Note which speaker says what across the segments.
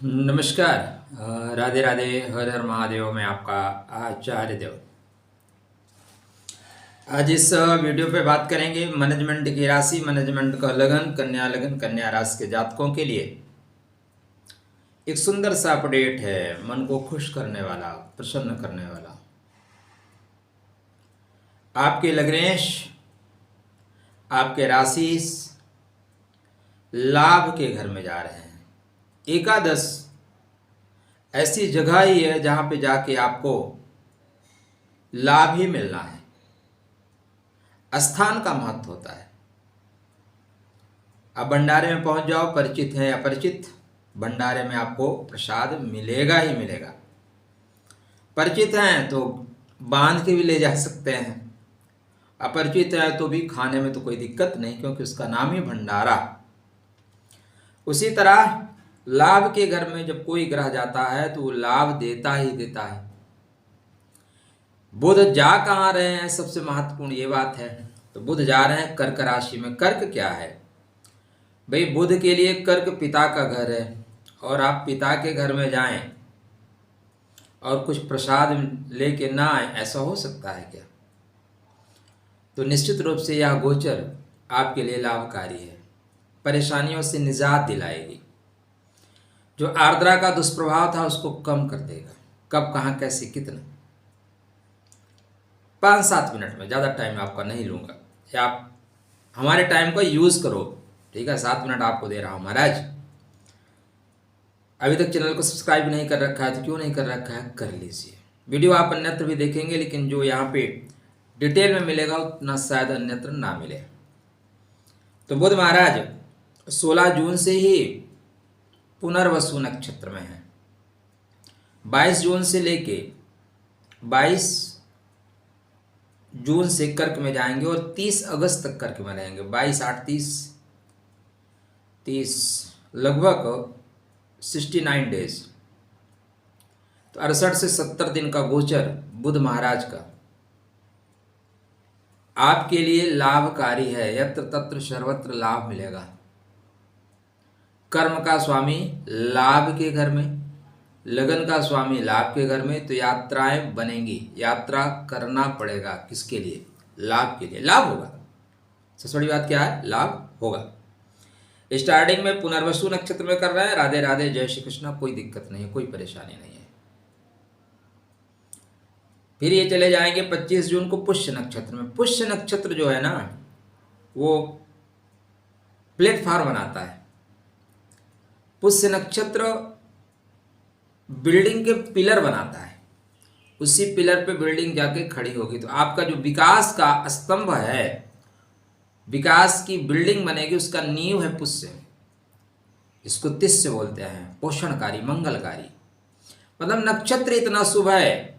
Speaker 1: नमस्कार। राधे राधे, हर हर महादेव। मैं आपका आचार्य देव। आज इस वीडियो पे बात करेंगे मैनेजमेंट की राशि, मैनेजमेंट का लगन कन्या राशि के जातकों के लिए एक सुंदर सा अपडेट है, मन को खुश करने वाला, प्रसन्न करने वाला। आपके लग्नेश, आपके राशि लाभ के घर में जा रहे हैं। एकादश ऐसी जगह ही है जहां पे जाके आपको लाभ ही मिलना है। स्थान का महत्व होता है। अब भंडारे में पहुंच जाओ, परिचित है अपरिचित, भंडारे में आपको प्रसाद मिलेगा ही मिलेगा। परिचित हैं तो बांध के भी ले जा सकते हैं, अपरिचित है तो भी खाने में तो कोई दिक्कत नहीं, क्योंकि उसका नाम ही भंडारा। उसी तरह लाभ के घर में जब कोई ग्रह जाता है तो वो लाभ देता ही देता है। बुध जा कहाँ रहे हैं, सबसे महत्वपूर्ण ये बात है। तो बुध जा रहे हैं कर्क राशि में। कर्क क्या है भाई? बुध के लिए कर्क पिता का घर है, और आप पिता के घर में जाएं और कुछ प्रसाद लेके ना आए, ऐसा हो सकता है क्या? तो निश्चित रूप से यह गोचर आपके लिए लाभकारी है, परेशानियों से निजात दिलाएगी। जो आर्द्रा का दुष्प्रभाव था उसको कम कर देगा। कब, कहाँ, कैसे, कितना? 5-7 मिनट में, ज़्यादा टाइम आपका नहीं लूँगा। या आप हमारे टाइम को यूज़ करो, ठीक है? 7 मिनट आपको दे रहा हूँ महाराज। अभी तक चैनल को सब्सक्राइब नहीं कर रखा है तो क्यों नहीं कर रखा है, कर लीजिए। वीडियो आप अन्यत्र भी देखेंगे, लेकिन जो यहाँ पे डिटेल में मिलेगा उतना शायद अन्यत्र ना मिले। तो बुध महाराज 16 जून से ही पुनर्वसु नक्षत्र में है। 22 जून से लेके 22 जून से कर्क में जाएंगे और 30 अगस्त तक कर्क में रहेंगे। 22, 8, 30 लगभग 69 डेज। तो 68 से 70 दिन का गोचर बुध महाराज का आपके लिए लाभकारी है। यत्र तत्र सर्वत्र लाभ मिलेगा। कर्म का स्वामी लाभ के घर में, लगन का स्वामी लाभ के घर में, तो यात्राएं बनेंगी। यात्रा करना पड़ेगा, किसके लिए? लाभ के लिए। लाभ होगा। सबसे बड़ी बात क्या है? लाभ होगा। स्टार्टिंग में पुनर्वसु नक्षत्र में कर रहे हैं। राधे राधे, जय श्री कृष्ण। कोई दिक्कत नहीं है, कोई परेशानी नहीं है। फिर ये चले जाएंगे 25 जून को पुष्य नक्षत्र में। पुष्य नक्षत्र जो है ना, वो प्लेटफॉर्म बनाता है। पुष्य नक्षत्र बिल्डिंग के पिलर बनाता है। उसी पिलर पे बिल्डिंग जाके खड़ी होगी। तो आपका जो विकास का स्तंभ है, विकास की बिल्डिंग बनेगी, उसका नींव है पुष्य। इसको तिष्य बोलते हैं, पोषणकारी, मंगलकारी। मतलब नक्षत्र इतना शुभ है,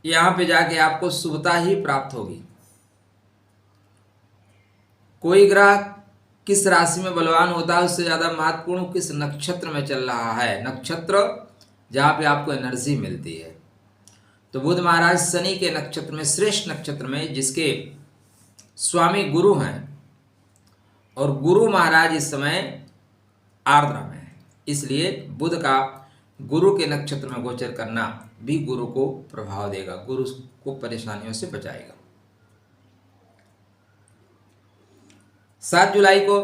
Speaker 1: यहां पे जाके आपको शुभता ही प्राप्त होगी। कोई ग्रह किस राशि में बलवान होता है उससे ज्यादा महत्वपूर्ण किस नक्षत्र में चल रहा है। नक्षत्र जहां पे आपको एनर्जी मिलती है। तो बुध महाराज शनि के नक्षत्र में, श्रेष्ठ नक्षत्र में, जिसके स्वामी गुरु हैं, और गुरु महाराज इस समय आर्द्रा में है। इसलिए बुध का गुरु के नक्षत्र में गोचर करना भी गुरु को प्रभाव देगा, गुरु को परेशानियों से बचाएगा। 7 जुलाई को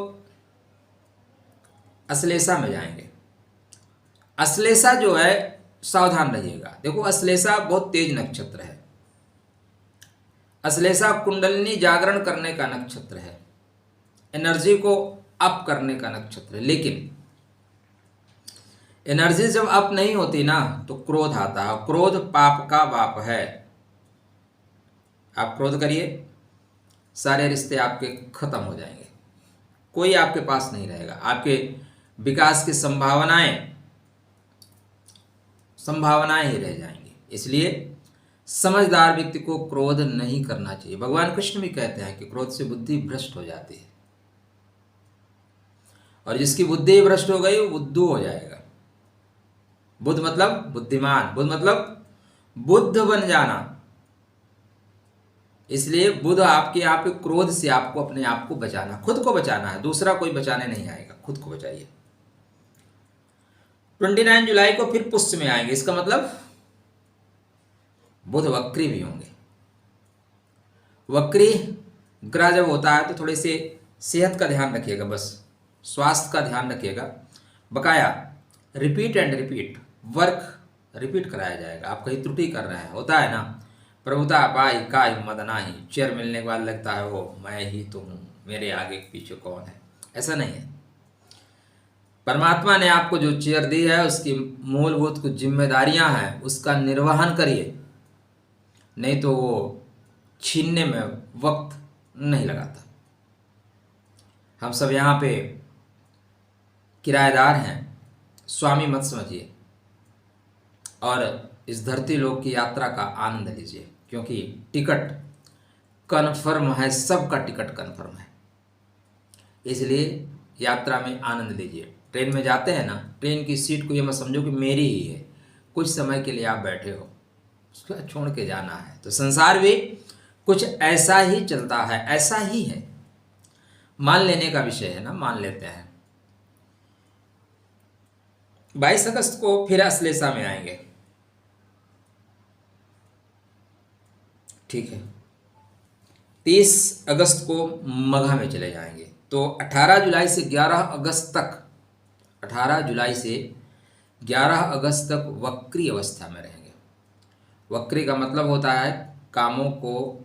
Speaker 1: अश्लेषा में जाएंगे। अश्लेषा जो है, सावधान रहिएगा। देखो, अश्लेषा बहुत तेज नक्षत्र है। अश्लेषा कुंडलिनी जागरण करने का नक्षत्र है, एनर्जी को अप करने का नक्षत्र है। लेकिन एनर्जी जब अप नहीं होती ना, तो क्रोध आता है। क्रोध पाप का बाप है। आप क्रोध करिए, सारे रिश्ते आपके खत्म हो जाएंगे, कोई आपके पास नहीं रहेगा। आपके विकास की संभावनाएं ही रह जाएंगी। इसलिए समझदार व्यक्ति को क्रोध नहीं करना चाहिए। भगवान कृष्ण भी कहते हैं कि क्रोध से बुद्धि भ्रष्ट हो जाती है, और जिसकी बुद्धि भ्रष्ट हो गई वो बुद्धू हो जाएगा। बुद्ध मतलब बुद्धिमान, बुद्ध मतलब बुद्ध बन जाना। इसलिए बुध आपके यहाँ पे क्रोध से आपको अपने आप को बचाना, खुद को बचाना है। दूसरा कोई बचाने नहीं आएगा, खुद को बचाइए। 29 जुलाई को फिर पुष्य में आएंगे, इसका मतलब बुध वक्री भी होंगे। वक्री ग्रह जब होता है तो थोड़े से सेहत का ध्यान रखिएगा, बस स्वास्थ्य का ध्यान रखिएगा। बकाया repeat and repeat work repeat कराया जाएगा। आप कहीं त्रुटि कर रहे हैं, होता है ना, प्रभुता पाई काय मदनाही, चेयर मिलने के बाद लगता है वो मैं ही तो हूँ, मेरे आगे पीछे कौन है। ऐसा नहीं है। परमात्मा ने आपको जो चेयर दी है उसकी मूलभूत कुछ जिम्मेदारियां हैं, उसका निर्वहन करिए, नहीं तो वो छीनने में वक्त नहीं लगाता। हम सब यहाँ पे किराएदार हैं, स्वामी मत समझिए और इस धरती लोक की यात्रा का आनंद लीजिए, क्योंकि टिकट कन्फर्म है, सबका टिकट कन्फर्म है। इसलिए यात्रा में आनंद लीजिए। ट्रेन में जाते हैं ना, ट्रेन की सीट को ये मत समझो कि मेरी ही है, कुछ समय के लिए आप बैठे हो, उसको छोड़ के जाना है। तो संसार भी कुछ ऐसा ही चलता है, ऐसा ही है। मान लेने का विषय है ना, मान लेते हैं। 22 अगस्त को फिर अश्लेषा में आएंगे, ठीक है। 30 अगस्त को मघा में चले जाएंगे। तो 18 जुलाई से 11 अगस्त तक, 18 जुलाई से 11 अगस्त तक वक्री अवस्था में रहेंगे। वक्री का मतलब होता है कामों को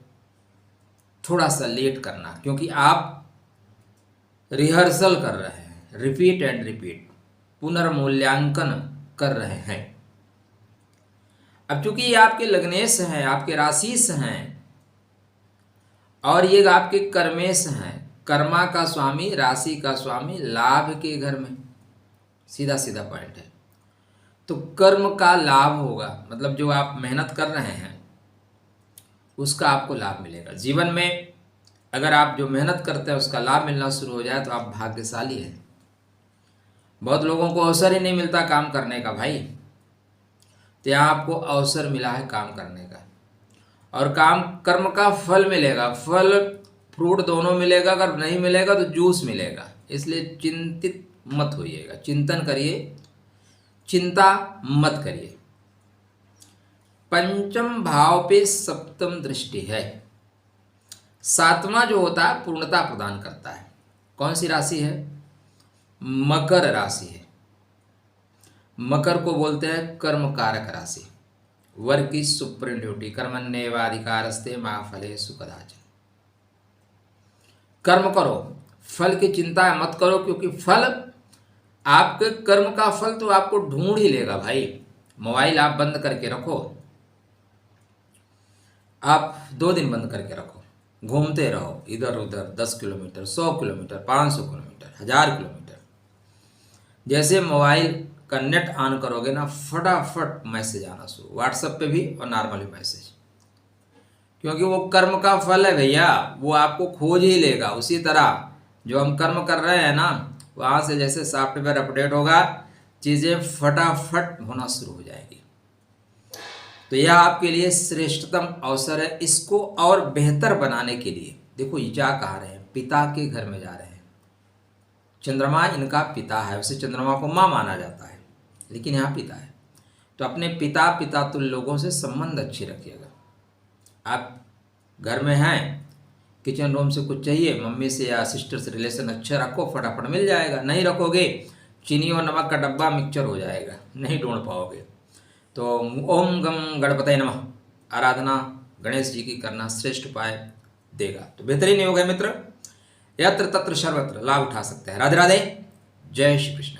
Speaker 1: थोड़ा सा लेट करना, क्योंकि आप रिहर्सल कर रहे हैं, रिपीट एंड रिपीट, पुनर्मूल्यांकन कर रहे हैं। अब चूंकि ये आपके लग्नेश हैं, आपके राशिश हैं, और ये आपके कर्मेश हैं। कर्मा का स्वामी, राशि का स्वामी लाभ के घर में, सीधा सीधा पॉइंट है। तो कर्म का लाभ होगा, मतलब जो आप मेहनत कर रहे हैं उसका आपको लाभ मिलेगा। जीवन में अगर आप जो मेहनत करते हैं उसका लाभ मिलना शुरू हो जाए तो आप भाग्यशाली हैं। बहुत लोगों को अवसर ही नहीं मिलता काम करने का भाई, तो यहाँ आपको अवसर मिला है काम करने का, और काम कर्म का फल मिलेगा। फल फ्रूट दोनों मिलेगा, अगर नहीं मिलेगा तो जूस मिलेगा। इसलिए चिंतित मत होइएगा, चिंतन करिए, चिंता मत करिए। पंचम भाव पे सप्तम दृष्टि है। सातवां जो होता है पूर्णता प्रदान करता है। कौन सी राशि है? मकर राशि है। मकर को बोलते हैं कर्म कारक राशि। वर्क की सुप्रीम ड्यूटी, कर्मण्येवाधिकारस्ते मा फलेषु कदाचन। कर्म करो, फल की चिंता मत करो, क्योंकि फल आपके कर्म का फल तो आपको ढूंढ ही लेगा भाई। मोबाइल आप बंद करके रखो, आप 2 दिन बंद करके रखो, घूमते रहो इधर उधर, 10 किलोमीटर, 100 किलोमीटर, 500 किलोमीटर, 1000 किलोमीटर। जैसे मोबाइल का नेट ऑन करोगे ना, फटाफट मैसेज आना शुरू, व्हाट्सएप पे भी और नॉर्मली मैसेज, क्योंकि वो कर्म का फल है भैया, वो आपको खोज ही लेगा। उसी तरह जो हम कर्म कर रहे हैं ना, वहाँ से जैसे सॉफ्टवेयर अपडेट होगा, चीज़ें फटाफट होना शुरू हो जाएगी। तो यह आपके लिए श्रेष्ठतम अवसर है। इसको और बेहतर बनाने के लिए देखो, ये जा कहाँ रहे हैं, पिता के घर में जा रहे हैं। चंद्रमा इनका पिता है, उसे चंद्रमा को माँ माना जाता है, लेकिन यहाँ पिता है। तो अपने पिता तुल्य लोगों से संबंध अच्छे रखिएगा। आप घर में हैं, किचन रूम से कुछ चाहिए, मम्मी से या सिस्टर से रिलेशन अच्छा रखो, फटाफट मिल जाएगा। नहीं रखोगे, चीनी और नमक का डब्बा मिक्सचर हो जाएगा, नहीं ढूंढ पाओगे। तो ओम गम गणपतये नमः आराधना गणेश जी की करना श्रेष्ठ उपाय देगा। तो बेहतरीन योग है मित्र, यत्र तत्र सर्वत्र लाभ उठा सकते हैं। राधे राधे, जय श्री कृष्ण।